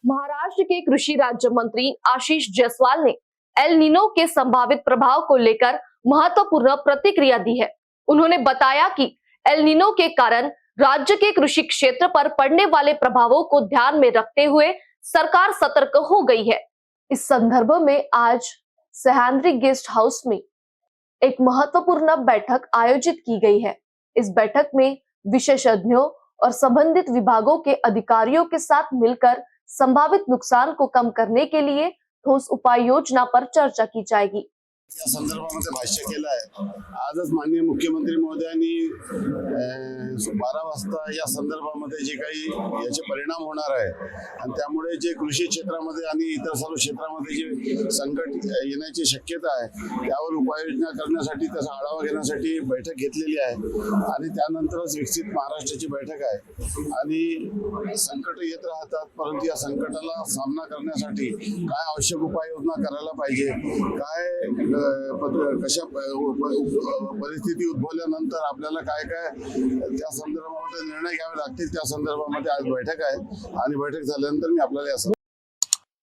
महाराष्ट्र के कृषि राज्य मंत्री आशीष जायसवाल ने एल नीनो के संभावित प्रभाव को लेकर महत्वपूर्ण प्रतिक्रिया दी है। उन्होंने बताया कि एल नीनो के कारण राज्य के कृषि क्षेत्र पर पड़ने वाले प्रभावों को ध्यान में रखते हुए सरकार सतर्क हो गई है। इस संदर्भ में आज सह्याद्री गेस्ट हाउस में एक महत्वपूर्ण बैठक आयोजित की गई है। इस बैठक में विशेषज्ञों और संबंधित विभागों के अधिकारियों के साथ मिलकर संभावित नुकसान को कम करने के लिए ठोस उपाय योजना पर चर्चा की जाएगी। या संदर्भामध्ये भाष्य केलं आहे। आजच माननीय मुख्यमंत्री महोदयांनी 12 वाजता या संदर्भामध्ये जे काही याचे परिणाम होणार आहे आणि त्यामुळे जे कृषी क्षेत्रामध्ये आणि इतर सर्व क्षेत्रामध्ये जे संकट येण्याची शक्यता आहे त्यावर उपाययोजना करण्यासाठी त्याचा आढावा घेण्यासाठी बैठक घेतलेली आहे आणि त्यानंतरच विकसित महाराष्ट्राची बैठक आहे आणि संकट येत राहतात, परंतु या संकटाला सामना करण्यासाठी काय आवश्यक उपाययोजना करायला पाहिजे, काय कशा परिस्थिती उद्भवल्यानंतर आपल्याला काय काय त्या संदर्भामध्ये निर्णय घ्यावे लागतील त्या संदर्भामध्ये आज बैठक आहे आणि बैठक झाल्यानंतर मी आपल्याला